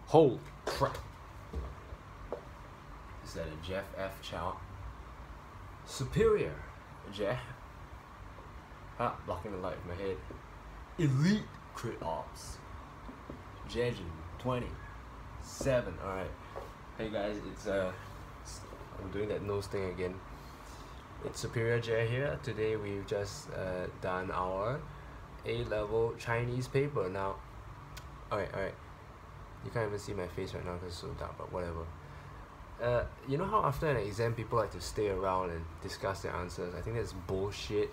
Holy crap. Is that a Jeff F. Chow? Superior, Jeff. Ah, blocking the light with my head. Elite crit ops. jeh-feckery 27. Alright. Hey guys, I'm doing that nose thing again. It's Superior Jeh here. Today we've just done our A-level Chinese paper. Now, alright. You can't even see my face right now because it's so dark, but whatever. You know how after an exam people like to stay around and discuss their answers? I think that's bullshit.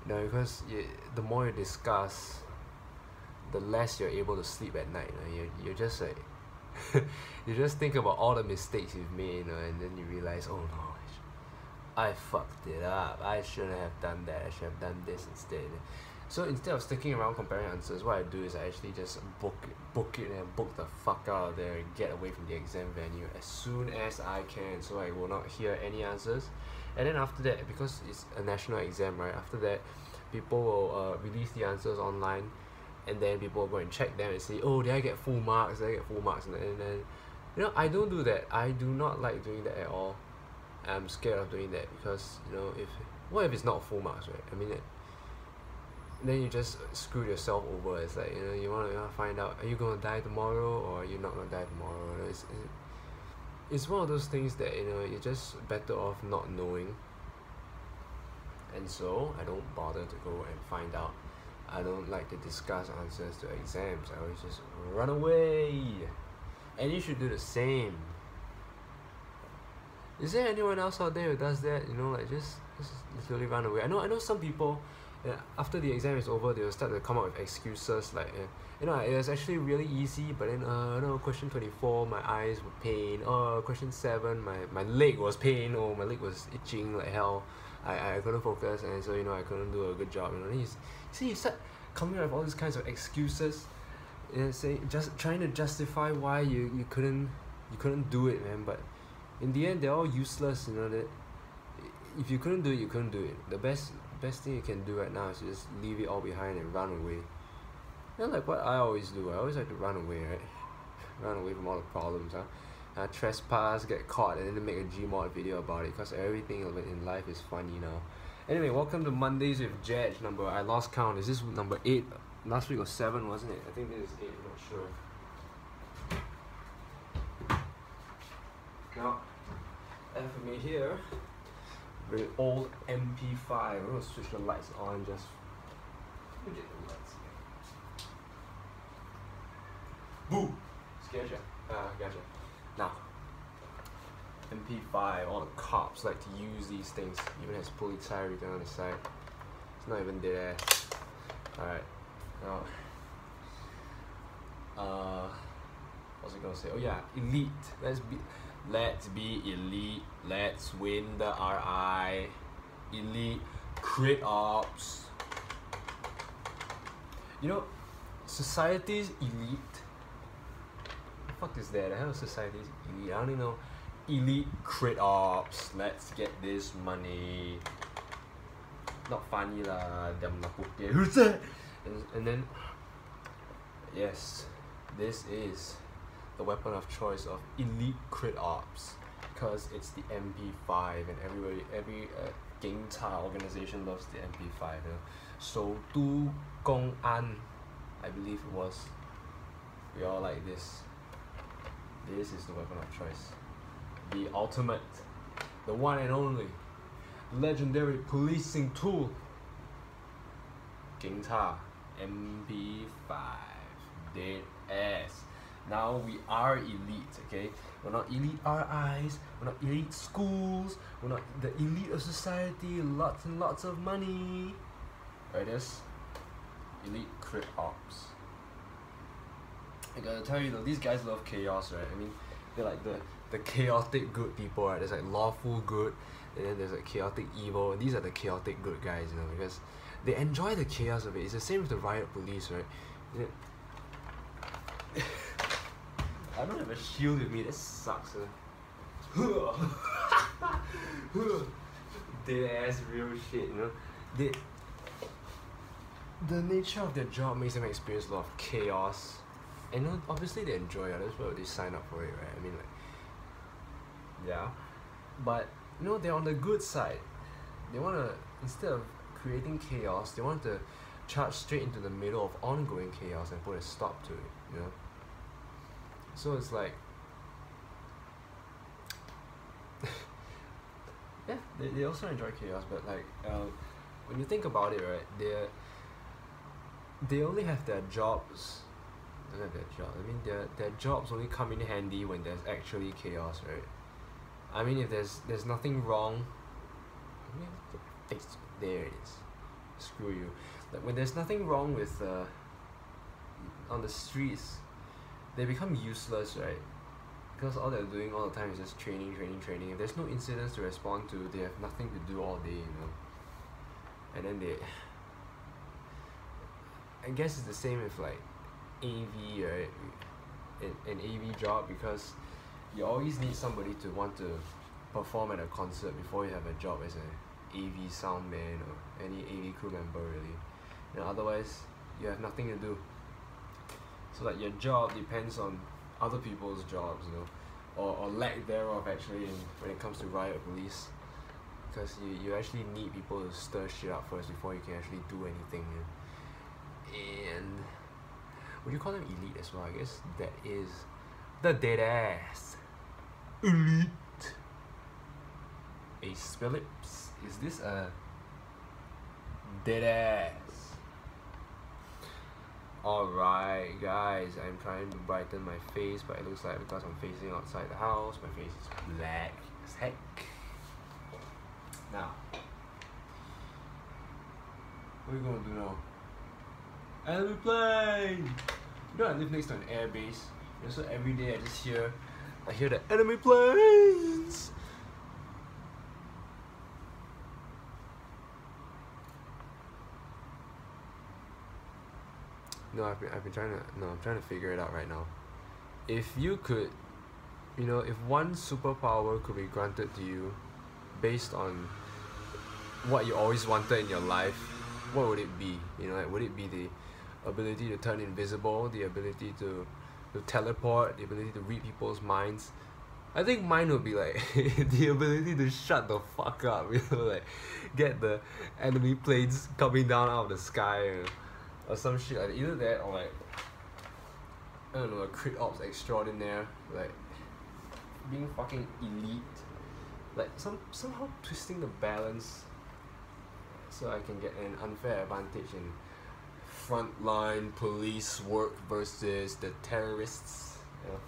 You know, because the more you discuss, the less you're able to sleep at night. You know? You're just like you just think about all the mistakes you've made, you know, and then you realize, oh no, I fucked it up. I shouldn't have done that. I should have done this instead. So instead of sticking around comparing answers, what I do is I actually just book it and book the fuck out of there and get away from the exam venue as soon as I can, so I will not hear any answers. And then after that, because it's a national exam, right, after that people will release the answers online, and then people will go and check them and say, oh, did I get full marks, and then, you know, I don't do that. I do not like doing that at all. I'm scared of doing that because, you know, what if it's not full marks, right? I mean, then you just screw yourself over. It's like, you know, you want to find out, are you going to die tomorrow or are you not going to die tomorrow? You know, it's one of those things that, you know, you're just better off not knowing. And so I don't bother to go and find out. I don't like to discuss answers to exams. I always just run away. And you should do the same. Is there anyone else out there who does that? You know, like just literally run away. I know some people, after the exam is over, they will start to come up with excuses like, you know, it was actually really easy, but then, no, question 24, my eyes were pain. Question 7, my leg was pain. Oh, my leg was itching like hell. I couldn't focus, and so, you know, I couldn't do a good job. You know, then you start coming up with all these kinds of excuses, and just trying to justify why you couldn't do it, man. But in the end, they're all useless. You know, that if you couldn't do it, you couldn't do it. The best thing you can do right now is just leave it all behind and run away. You know, like what I always do. I always like to run away, right? Run away from all the problems, huh? Trespass, get caught, and then make a Gmod video about it, because everything of it in life is funny now. Anyway, welcome to Mondays with Jeh. I lost count. Is this number 8? Last week was 7, wasn't it? I think this is 8, I'm not sure. Now, and for me here, very old MP5. I'm gonna switch the lights on just. Let me get the lights. Boo! Scared ya? Gotcha. Now, MP5, all the cops like to use these things, even has Polizei written on the side. It's not even deadass. Alright, now, what was I gonna say? Oh yeah, elite. Let's be elite. Let's win the RI. Elite crit ops. You know, society's elite. What the fuck is that? The hell is society's elite? I don't even know. Elite crit ops. Let's get this money. Not funny lah. Who's that? And then, yes, this is the weapon of choice of elite crit ops, because it's the MP5, and every Geng Cha organization loves the MP5. You know? So Tu Gong An, I believe it was. We all like this. This is the weapon of choice. The ultimate, the one and only, legendary policing tool. Geng Cha MP5. Dead ass. Now we are elite, okay? We're not elite RIs, we're not elite schools, we're not the elite of society, lots and lots of money. Right, this elite crit ops. I gotta tell you though, these guys love chaos, right? I mean, they're like the chaotic good people, right? There's like lawful good, and then there's like chaotic evil, and these are the chaotic good guys, you know, because they enjoy the chaos of it. It's the same with the riot police, right? I don't have a shield with me, that sucks. Dead ass real shit, you know? The nature of their job makes them experience a lot of chaos, And you know, obviously they enjoy it, that's why they sign up for it, right? I mean, like, yeah. But you know, they're on the good side. They want to, instead of creating chaos, they want to charge straight into the middle of ongoing chaos and put a stop to it, you know? So it's like, yeah, they also enjoy chaos, but like, when you think about it, right, they only have their jobs. Not their job. I mean, their jobs only come in handy when there's actually chaos, right? I mean, if there's nothing wrong, I mean, there it is. Screw you. Like when there's nothing wrong with on the streets, they become useless, right? Because all they're doing all the time is just training. If there's no incidents to respond to, they have nothing to do all day, you know. And then I guess it's the same with like AV, right? An AV job, because you always need somebody to want to perform at a concert before you have a job as an AV sound man or any AV crew member, really. You know, otherwise you have nothing to do. So like your job depends on other people's jobs, you know, or lack thereof actually when it comes to riot police, because you actually need people to stir shit up first before you can actually do anything. And would you call them elite as well? I guess that is the deadass elite. Ace Phillips, is this a deadass? Alright guys, I'm trying to brighten my face, but it looks like because I'm facing outside the house, my face is black as heck. Now, what are you gonna do now? Enemy plane! You know, I live next to an air base, so every day I hear the enemy planes! No, I'm trying to figure it out right now. If you could, you know, if one superpower could be granted to you based on what you always wanted in your life, what would it be? You know, like, would it be the ability to turn invisible, the ability to teleport, the ability to read people's minds? I think mine would be like the ability to shut the fuck up, you know, like get the enemy planes coming down out of the sky, you know, or some shit like that. Either that or like, I don't know, a crit ops extraordinaire, like being fucking elite, like somehow twisting the balance so I can get an unfair advantage in frontline police work versus the terrorists, you know.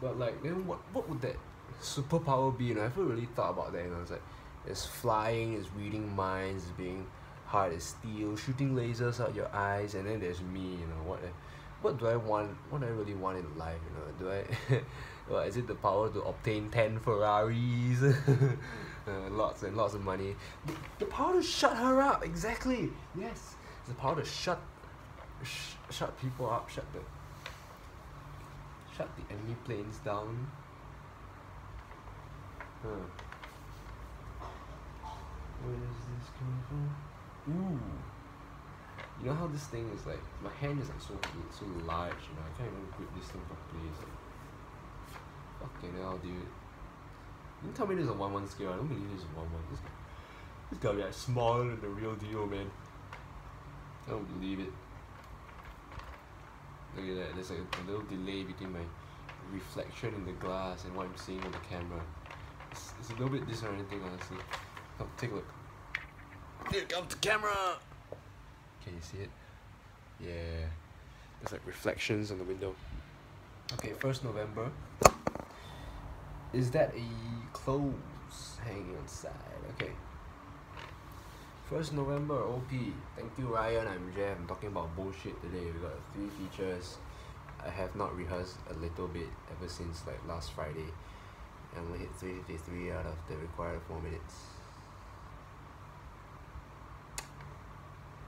But like, then what would that superpower be? You know, I haven't really thought about that. You know, it's like, it's flying, it's reading minds, it's being hard as steel, shooting lasers out your eyes, and then there's me. You know, what do I want? What do I really want in life? You know, do I? Well, is it the power to obtain 10 Ferraris, lots and lots of money? The power to shut her up. Exactly. Yes, it's the power to shut people up. Shut the enemy planes down. Where is this coming from? Ooh. You know how this thing is like, my hand is like so large, you know, I can't even grip this thing properly. It's like, fucking hell, dude. You tell me this is a 1-1 scale, I don't believe this is 1-1. This gotta be like smaller than the real deal, man. I don't believe it. Look at that, there's like a little delay between my reflection in the glass and what I'm seeing on the camera. It's a little bit disorienting, honestly. Come, take a look. Here comes the camera! Can you see it? Yeah. There's like reflections on the window. Okay, 1st November. Is that a clothes hanging on the side? Okay. 1st November, OP. Thank you, Ryan. I'm Jeff. I'm talking about bullshit today. We got 3 features. I have not rehearsed a little bit ever since like last Friday. And we hit 353 out of the required 4 minutes.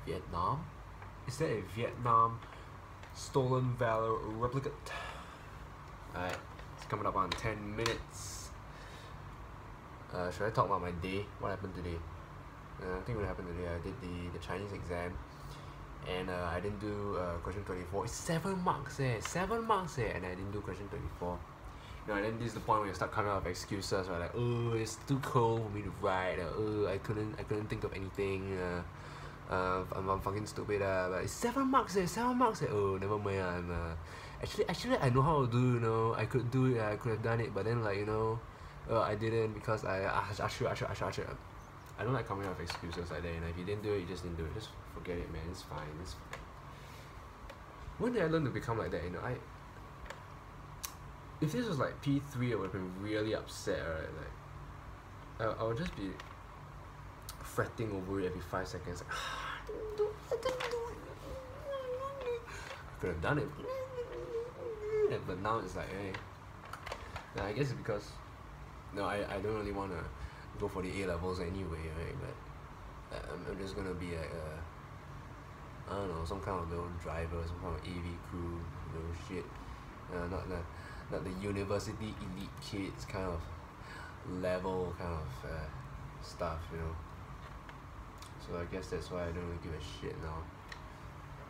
Vietnam? Is that a Vietnam stolen valor replicate? Alright, it's coming up on 10 minutes. Should I talk about my day? What happened today? I think what happened today, I did the Chinese exam, and I didn't do question 24. It's 7 marks 7 marks and I didn't do question 24. You know, and then this is the point where you start coming up with excuses, right? Like, oh, it's too cold for me to write. Oh, I couldn't think of anything. I'm fucking stupid. But it's 7 marks 7 marks Oh, never mind. Actually, I know how to do. You know, I could do it. I could have done it. But then, like, you know, I didn't because I should. I don't like coming up with excuses like that. And if you didn't do it, you just didn't do it. Just forget it, man. It's fine. It's fine. When did I learn to become like that? You know, if this was like P3, I would have been really upset, right? Like, I would just be fretting over it every 5 seconds. Like, I didn't do it. I could have done it. But now it's like, hey. Now I guess it's because, no, I don't really want to go for the A levels anyway, right? But I'm just gonna be like I don't know, some kind of little driver, some kind of AV crew, little shit. Not the university elite kids kind of level kind of stuff, you know. So I guess that's why I don't really give a shit now.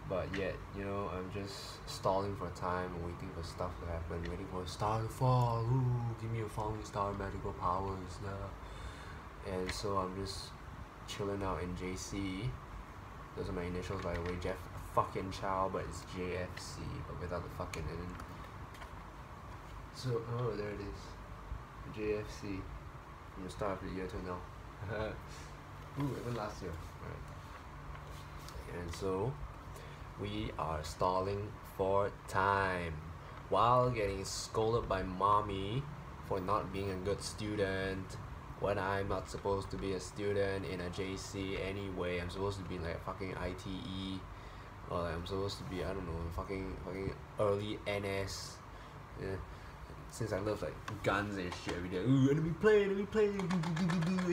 But yet, you know, I'm just stalling for time, waiting for stuff to happen, waiting for a star to fall. Ooh, give me a falling star, magical powers, nah. And so I'm just chilling out in JC. Those are my initials, by the way, Jeff fucking Chow, but it's JFC, but without the fucking N. So, oh, there it is. JFC. From the start of the year to now. Ooh, even last year. Right. And so, we are stalling for time while getting scolded by mommy for not being a good student when I'm not supposed to be a student in a JC anyway. I'm supposed to be like fucking ITE, or like I'm supposed to be, I don't know, fucking early NS. Yeah. Since I love like guns and shit every day. Ooh, enemy plane,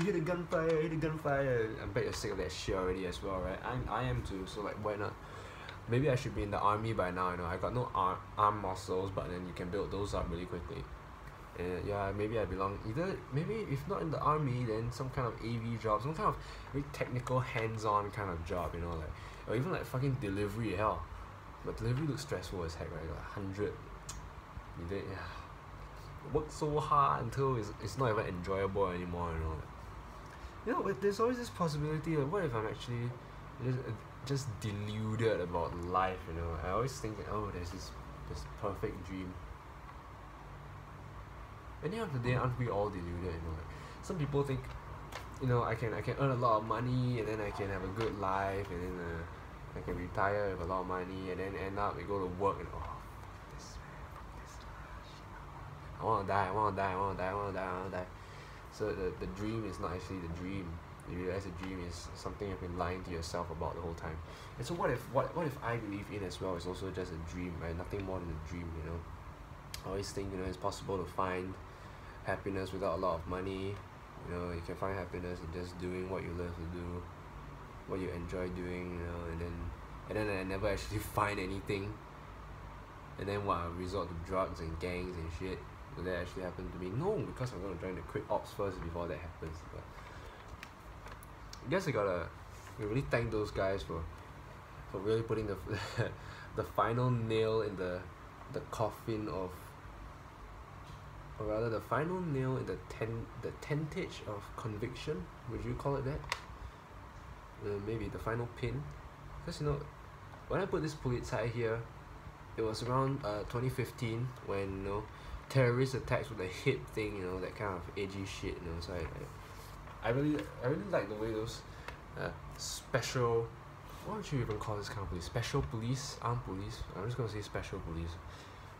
hear the gunfire. I bet you're sick of that shit already as well, right? I am too, so like why not? Maybe I should be in the army by now, you know. I got no arm muscles, but then you can build those up really quickly. And yeah, maybe I belong either, maybe if not in the army, then some kind of AV job, some kind of very technical, hands-on kind of job, you know, like, or even like fucking delivery, hell. But delivery looks stressful as heck, right? Like 100, you did, yeah. Work so hard until it's not even enjoyable anymore, you know. You know, but there's always this possibility of what if I'm actually just deluded about life, you know. I always think, oh, there's this perfect dream. At the end of the day, aren't we all deluded, you know? Like, some people think, you know, I can earn a lot of money and then I can have a good life and then I can retire with a lot of money and then end up we go to work and oh, fuck this, I wanna die. So the dream is not actually the dream. You realize the dream is something you've been lying to yourself about the whole time. And so what if I believe in as well is also just a dream, right? Nothing more than a dream, you know. I always think, you know, it's possible to find happiness without a lot of money. You know, you can find happiness in just doing what you love to do, what you enjoy doing, you know, and then I never actually find anything. And then what, I resort to drugs and gangs and shit. Will that actually happen to me? No, because I'm gonna join the quick ops first before that happens. But I guess I gotta really thank those guys for really putting the the final nail in the coffin of, or rather the final nail in the tentage of conviction. Would you call it that? Maybe the final pin. Because, you know, when I put this Polizei here, it was around 2015 when, you know, terrorist attacks with a hip thing, you know, that kind of edgy shit, you know. So I really like the way those special, what would you even call this kind of police? Special police, armed police. I'm just gonna say special police.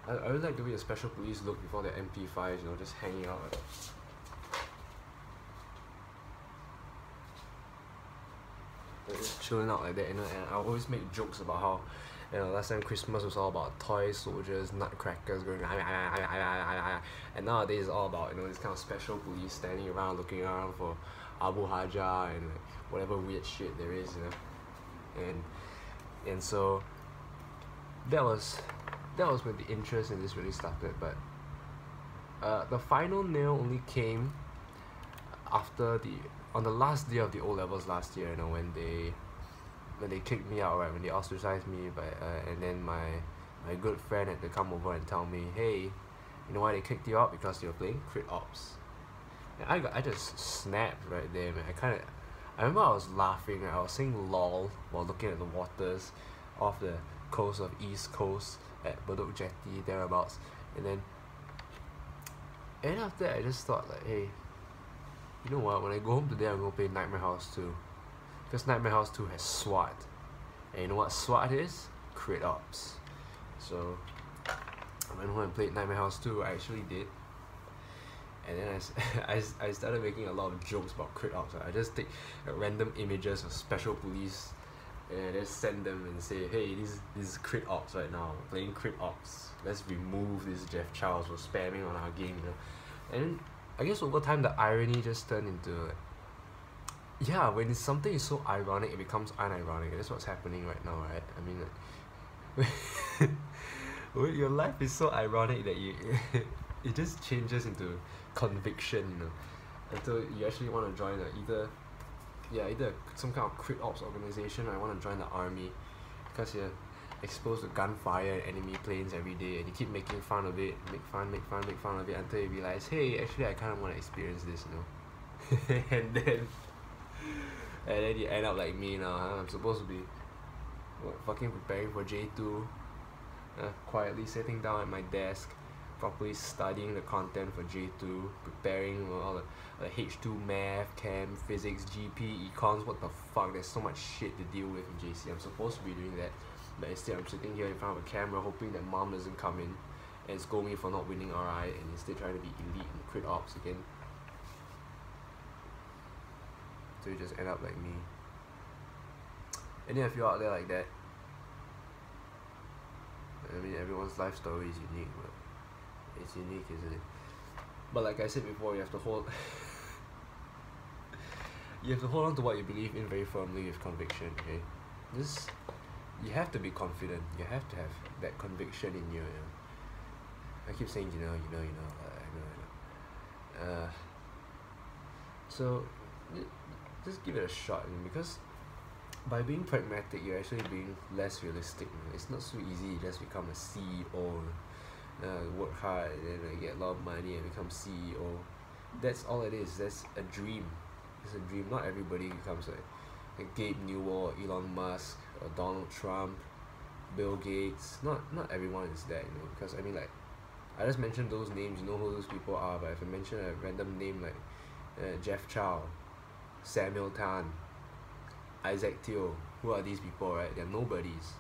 I really like the way the special police look before their MP5s, you know, just hanging out like that. Just chilling out like that, you know. And I always make jokes about how, you know, last time Christmas was all about toy soldiers, nutcrackers going and nowadays it's all about, you know, this kind of special police standing around looking around for Abu Haja and like whatever weird shit there is, you know. And so that was when the interest in this really started. But the final nail only came after on the last day of the O levels last year, you know, when when they kicked me out, right, when they ostracized me, and then my good friend had to come over and tell me, hey, you know why they kicked you out? Because you were playing crit ops. And I just snapped right there, man. I remember I was laughing, I was saying lol while looking at the waters off the coast of East Coast at MwJ Jetty, thereabouts. And after that, I just thought like, hey, you know what, when I go home today, I'm going to play Nightmare House 2. Because Nightmare House 2 has SWAT. And you know what SWAT is? Crit Ops. So, I went home and played Nightmare House 2, I actually did. And then I started making a lot of jokes about crit ops. I just take random images of special police and I just send them and say, hey, this is crit ops right now, we're playing crit ops. Let's remove this Jeff Charles for spamming on our game, you know. And I guess over time the irony just turned into, yeah, when something is so ironic, it becomes unironic. That's what's happening right now, right? I mean, like, when your life is so ironic that it just changes into conviction, you know, until you actually want to join either some kind of crit ops organization, or I want to join the army, because you're exposed to gunfire and enemy planes every day, and you keep making fun of it, make fun of it, until you realize, hey, actually I kind of want to experience this, you know. and then you end up like me now, huh? I'm supposed to be fucking preparing for J2, quietly sitting down at my desk, properly studying the content for J2, preparing all the H2 math, chem, physics, GP, econs, what the fuck, there's so much shit to deal with in JC. I'm supposed to be doing that, but instead I'm sitting here in front of a camera hoping that mom doesn't come in and scold me for not winning RI, and instead trying to be elite in crit ops again. So you just end up like me. Any of you out there like that? I mean, everyone's life story is unique, but it's unique, isn't it? But like I said before, you have to hold on to what you believe in very firmly with conviction, okay? You have to be confident. You have to have that conviction in you, you know? I keep saying, you know, I know. So just give it a shot, you know, because by being pragmatic, you're actually being less realistic, you know? It's not so easy to just become a CEO. Work hard and then get a lot of money and become CEO. That's all it is. That's a dream. It's a dream. Not everybody becomes like Gabe Newell, or Elon Musk, or Donald Trump, Bill Gates. Not everyone is that, you know. Because I mean, like, I just mentioned those names. You know who those people are. But if I mention a random name like Jeff Chow, Samuel Tan, Isaac Teo, who are these people, right? They're nobodies.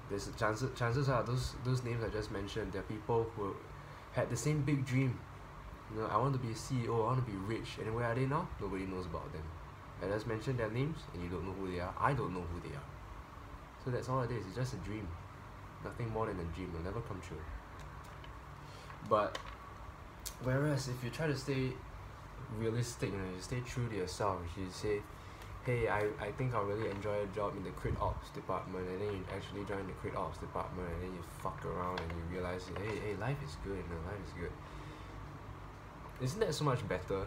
There's chances are those names I just mentioned, they're people who had the same big dream. You know, I want to be a CEO, I want to be rich. And where are they now? Nobody knows about them. I just mentioned their names and you don't know who they are. I don't know who they are. So that's all it is. It's just a dream. Nothing more than a dream. It'll never come true. But whereas if you try to stay realistic, you know, you stay true to yourself, you say, hey, I think I'll really enjoy a job in the crit ops department, and then you actually join the crit ops department, and then you fuck around and you realize, hey, life is good, you know, life is good. Isn't that so much better?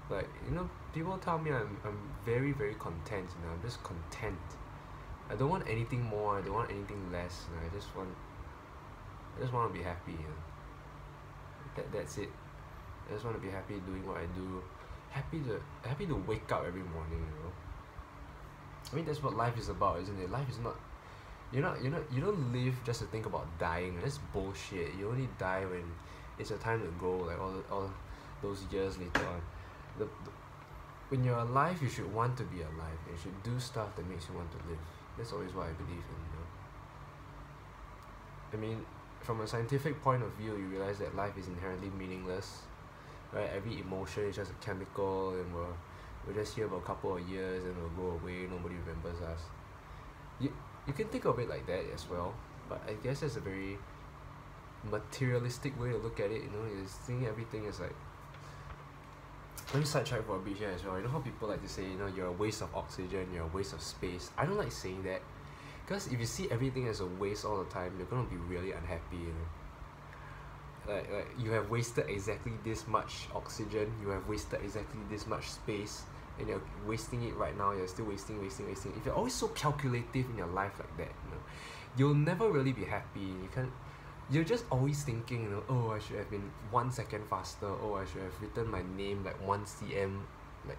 Like, you know, people tell me I'm very, very content, you know, I'm just content. I don't want anything more, I don't want anything less, you know, I just want to be happy, you know. That's it. I just want to be happy doing what I do. Happy to wake up every morning, you know. I mean, that's what life is about, isn't it? Life is not, you don't live just to think about dying. That's bullshit. You only die when it's your time to go, like all those years later on. When you're alive, you should want to be alive. You should do stuff that makes you want to live. That's always what I believe in, you know. I mean, from a scientific point of view, you realize that life is inherently meaningless. Right, every emotion is just a chemical, and we're just here for a couple of years and we'll go away, nobody remembers us. You can think of it like that as well, but I guess that's a very materialistic way to look at it, you know. You're seeing everything as like, let me sidetrack for a bit here as well. You know how people like to say, you know, you're a waste of oxygen, you're a waste of space. I don't like saying that, because if you see everything as a waste all the time, you're gonna be really unhappy, you know. Like you have wasted exactly this much oxygen, you have wasted exactly this much space, and you're wasting it right now, you're still wasting. If you're always so calculative in your life like that, you'll never really be happy. You're just always thinking, oh, I should have been 1 second faster, oh, I should have written my name like 1 cm, like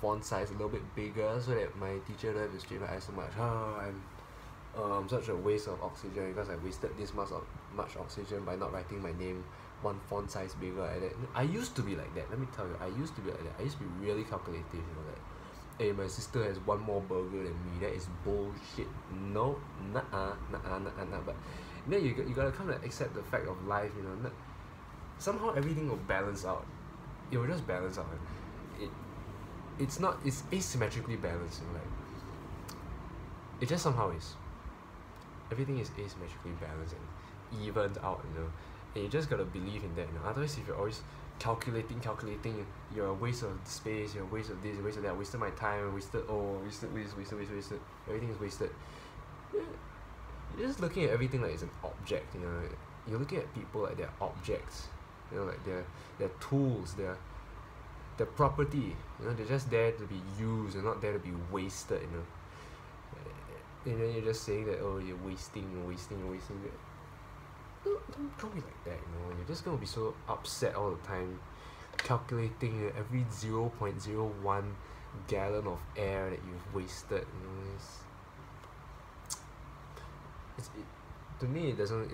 font size a little bit bigger so that my teacher don't have to strain my eyes so much. I'm such a waste of oxygen because I wasted this much oxygen by not writing my name 1 font size bigger like that. I used to be like that, let me tell you, I used to be like that. I used to be really calculative, like, hey, my sister has 1 more burger than me, that is bullshit. No, nah, but then you gotta kind of accept the fact of life, somehow everything will balance out. It will just balance out. It's asymmetrically balanced, like, it just somehow is. Everything is asymmetrically balanced and evened out, and you just gotta believe in that, Otherwise, if you're always calculating, you're a waste of space, you're a waste of this, you're a waste of that, I wasted my time, wasted, everything is wasted. You're just looking at everything like it's an object, You're looking at people like they're objects, like they're tools, they're property, they're just there to be used, they're not there to be wasted, And then you're just saying that, oh, you're wasting. Don't be like that, You're just gonna be so upset all the time, calculating every 0.01 gallon of air that you've wasted, to me it doesn't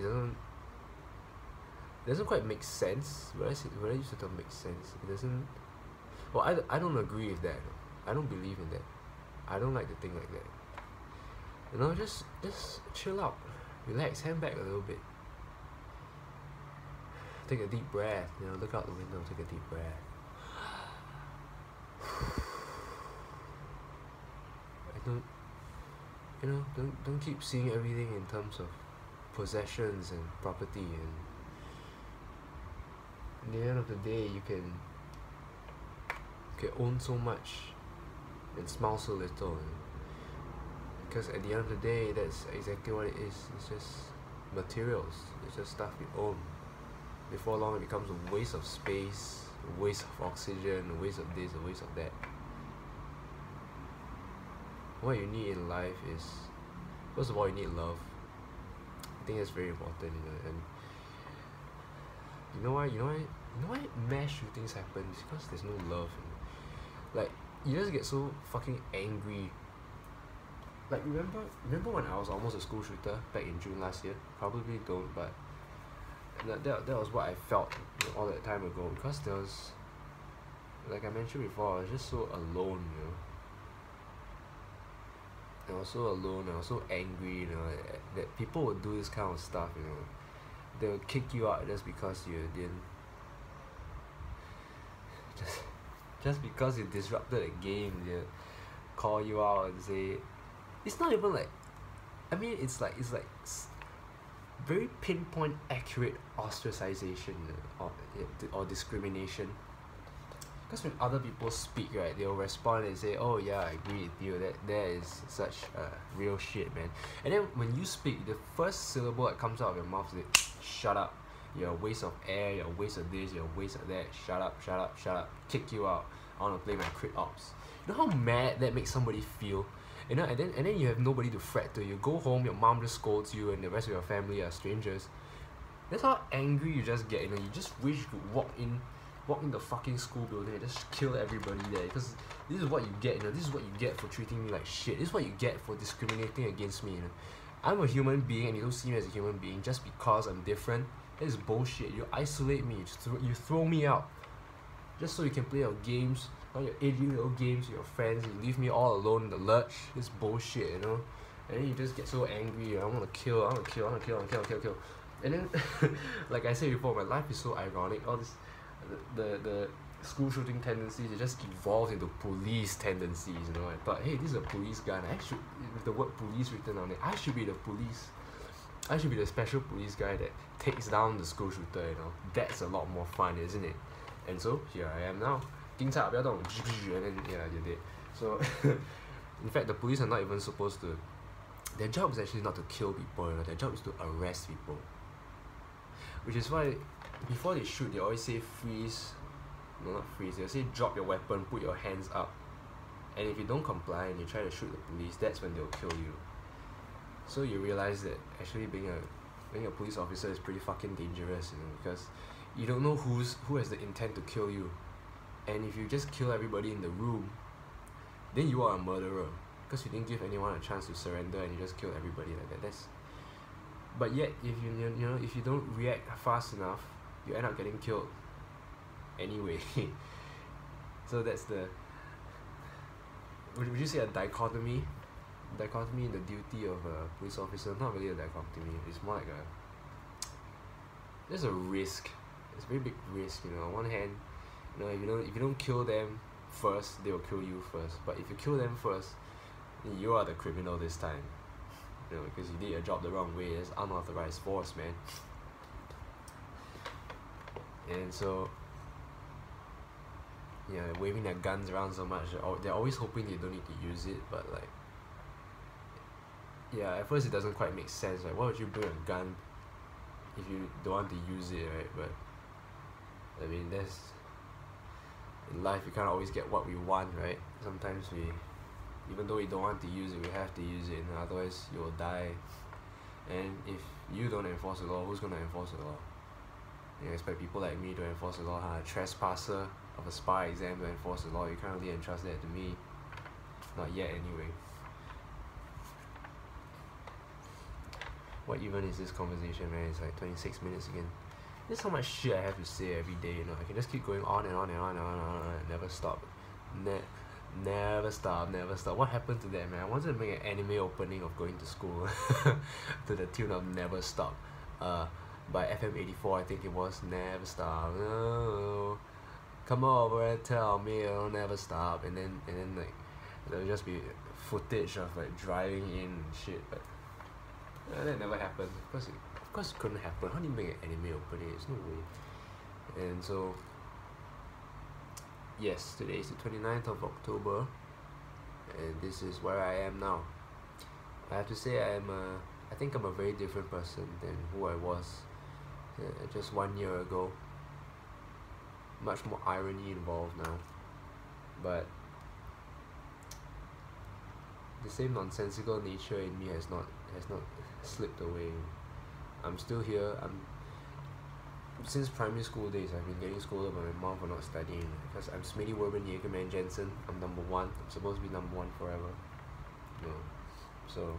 quite make sense. When I use the term make sense, it doesn't. Well, I don't agree with that. I don't believe in that. I don't like to think like that. Just chill out, relax, hang back a little bit. Take a deep breath. Look out the window. Take a deep breath. Don't keep seeing everything in terms of possessions and property, and in the end of the day you can own so much and smile so little, because at the end of the day that's exactly what it is. It's just materials, it's just stuff we own. Before long it becomes a waste of space, a waste of oxygen, a waste of this, a waste of that. What you need in life is, first of all, you need love. I think that's very important, and you know why mass shootings happen? It's because there's no love. Like, you just get so fucking angry. Like, remember when I was almost a school shooter back in June last year? Probably don't, but that was what I felt all that time ago, because there was, like I mentioned before, I was just so alone, I was so alone, I was so angry, that people would do this kind of stuff, They would kick you out just because you didn't, just because you disrupted a game, they call you out and say, it's not even like, it's like very pinpoint accurate ostracization or discrimination. Because when other people speak, right, they'll respond and say, oh yeah, I agree with you, that is such real shit, man. And then when you speak, the first syllable that comes out of your mouth is, shut up, you're a waste of air, you're a waste of this, you're a waste of that, shut up, kick you out, I want to play my crit ops. You know how mad that makes somebody feel? And then you have nobody to fret to. You go home, your mom just scolds you, and the rest of your family are strangers. That's how angry you just get, You just wish you could walk in the fucking school building and just kill everybody there, because this is what you get, This is what you get for treating me like shit. This is what you get for discriminating against me, I'm a human being and you don't see me as a human being just because I'm different. That is bullshit. You isolate me, you throw me out just so you can play your games, all your 8-year-old games with your friends. You leave me all alone in the lurch. This bullshit, And then you just get so angry. I want to kill. And then, like I said before, my life is so ironic. All this, the school shooting tendencies, it just evolved into police tendencies. I thought, hey, this is a police guy, and I should, with the word police written on it, I should be the police. I should be the special police guy that takes down the school shooter. That's a lot more fun, isn't it? And so here I am now. 警察不要动, and then yeah, you're dead. So in fact, the police are not even supposed to. Their job is actually not to kill people. Their job is to arrest people. Which is why before they shoot, they always say freeze. No, not freeze. They say drop your weapon, put your hands up. And if you don't comply and you try to shoot the police, that's when they'll kill you. So you realize that actually being a police officer is pretty fucking dangerous, because you don't know who has the intent to kill you. And if you just kill everybody in the room, then you are a murderer, because you didn't give anyone a chance to surrender and you just killed everybody like that. But yet, if you don't react fast enough, you end up getting killed anyway. So that's the, would you say, a dichotomy in the duty of a police officer? Not really a dichotomy, it's more like there's a risk. It's a very big risk, on one hand, if you don't kill them first, they will kill you first. But if you kill them first, then you are the criminal this time, because you did your job the wrong way. It's unauthorized force, man. And so, waving their guns around so much, they're always hoping they don't need to use it, but at first it doesn't quite make sense. Like, why would you bring a gun if you don't want to use it, right? But I mean, in life you can't always get what we want, right? Sometimes even though we don't want to use it, we have to use it, and otherwise you will die. And if you don't enforce the law, who's gonna enforce the law? You expect people like me to enforce the law, a trespasser of a spy exam to enforce the law? You can't really entrust that to me. Not yet, anyway. What even is this conversation, man? It's like 26 minutes again. There's so much shit I have to say every day, I can just keep going on and on and on and on and on and never stop. Never stop. What happened to that, man? I wanted to make an anime opening of going to school to the tune of Never Stop. By FM84, I think it was. Never stop. No. Come over and tell me it'll never stop. And then like there'll just be footage of like driving in and shit, but that never happened. Of course it couldn't happen. How do you make an anime opening? There's no way. And so, yes, today is the 29th of October, and this is where I am now. I have to say I think I'm a very different person than who I was just 1 year ago. Much more irony involved now, but the same nonsensical nature in me has not slipped away. I'm still here. Since primary school days, I've been getting scolded by my mom for not studying, because I'm Smitty Werben Jagerman Jensen. I'm number one. I'm supposed to be number one forever. So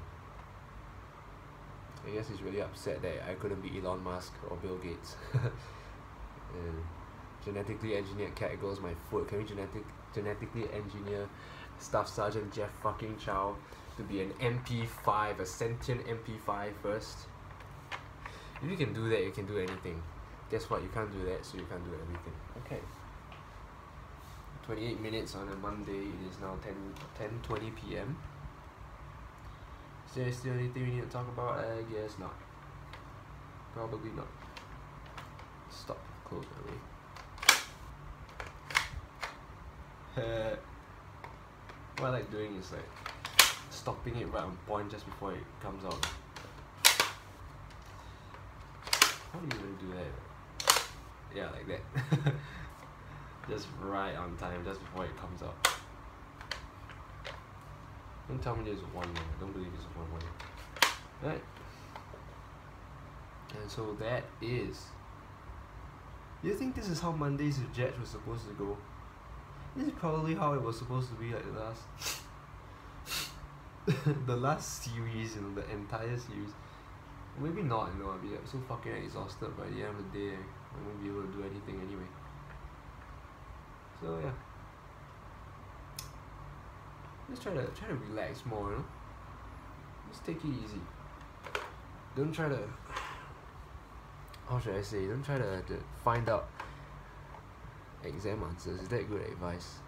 I guess he's really upset that I couldn't be Elon Musk or Bill Gates. And genetically engineered cat goes my foot. Can we genetically engineer Staff Sergeant jeh-feckery to be an MP5, a sentient MP5 first? If you can do that, you can do anything. Guess what? You can't do that, so you can't do everything. Okay. 28 minutes on a Monday. It is now 10:20 p.m. Is there still anything we need to talk about? I guess not. Probably not. Stop. Close away. What I like doing is like stopping it right on point just before it comes out. How do you even do that? Yeah, like that. Just right on time, just before it comes out. Don't tell me there's one more. I don't believe there's one more. Right. And so that is. Do you think this is how Mondays with Jet was supposed to go? This is probably how it was supposed to be, like the last the last series, the entire series. Maybe not, I'll be so fucking exhausted by the end of the day. I won't be able to do anything anyway. So yeah. Just try to relax more, Just take it easy. Don't try to, how should I say, don't try to find out exam answers. Is that good advice?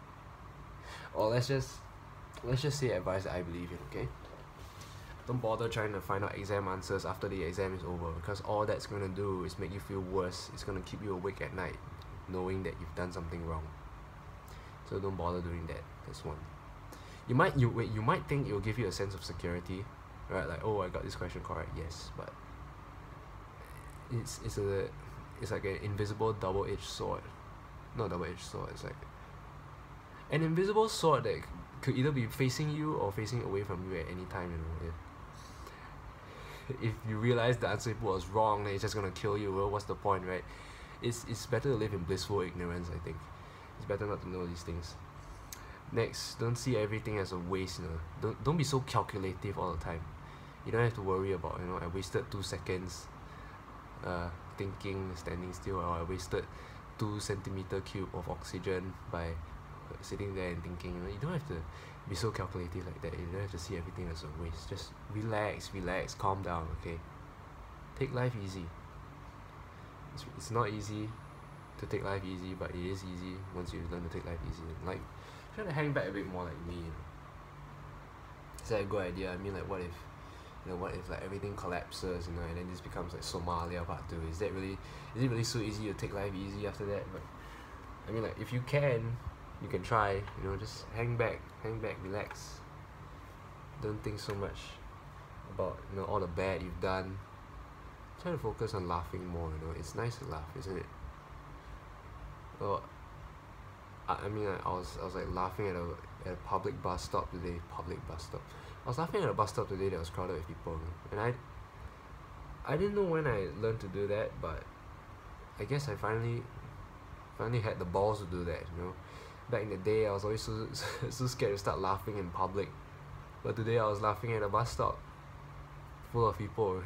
Or let's just say advice that I believe in, okay? Don't bother trying to find out exam answers after the exam is over, because all that's going to do is make you feel worse. It's going to keep you awake at night knowing that you've done something wrong. So don't bother doing that. That's one. You might think it will give you a sense of security, right? Like, oh, I got this question correct. Yes, but it's like an invisible double-edged sword. Not double-edged sword. It's like an invisible sword that could either be facing you or facing away from you at any time, you know. If you realize the answer was wrong, then it's just gonna kill you. Well, what's the point, right? It's better to live in blissful ignorance, I think. It's better not to know these things. Next, don't see everything as a waste, you know. Don't be so calculative all the time. You don't have to worry about, you know, I wasted 2 seconds thinking, standing still, or I wasted 2 centimeter cube of oxygen by sitting there and thinking. You know, you don't have to be so calculative like that. You don't have to see everything as a waste. Just relax, calm down, okay? Take life easy. It's not easy to take life easy, but it is easy once you learn to take life easy. Like, try to hang back a bit more like me, you know. Is that a good idea? I mean, like, what if like everything collapses, you know, and then this becomes like Somalia Part 2? Is it really so easy to take life easy after that? But I mean, like, if you can try, you know, just hang back, relax. Don't think so much about, you know, all the bad you've done. Try to focus on laughing more, you know. It's nice to laugh, isn't it? Well, I mean, I was like laughing at a public bus stop today. I was laughing at a bus stop today that was crowded with people, and I didn't know when I learned to do that, but I guess I finally had the balls to do that, you know. Back in the day, I was always so scared to start laughing in public, but today I was laughing at a bus stop full of people.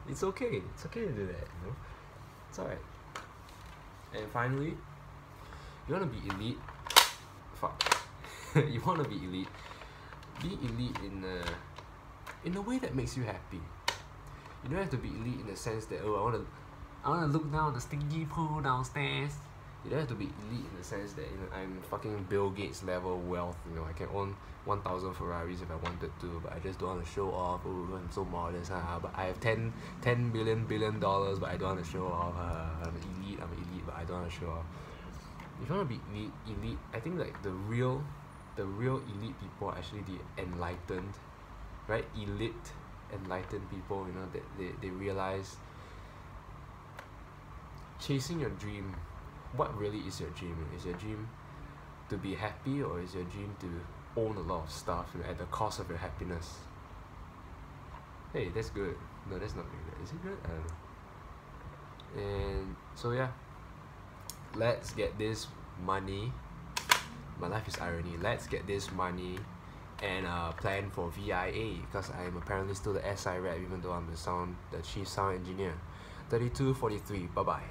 It's okay to do that, you know. It's alright. And finally, you wanna be elite? Fuck. You wanna be elite? Be elite in a way that makes you happy. You don't have to be elite in the sense that, oh, I wanna look down the stinky pool downstairs. You don't have to be elite in the sense that, you know, I'm fucking Bill Gates level wealth. You know, I can own 1,000 Ferraris if I wanted to, but I just don't want to show off. Oh, I'm so modest. But I have 10 billion dollars, but I don't want to show off. I'm elite, but I don't want to show off. If you want to be elite, I think like the real elite people are actually the enlightened, right? Elite, enlightened people, you know, that they realize chasing your dream. What really is your dream? Is your dream to be happy, or is your dream to own a lot of stuff, you know, at the cost of your happiness? Hey, that's good. No, that's not very good. Is it good? I don't know. And so yeah, let's get this money. My life is irony. Let's get this money and plan for VIA, because I am apparently still the SI rep, even though I'm the chief sound engineer. 3243. Bye bye.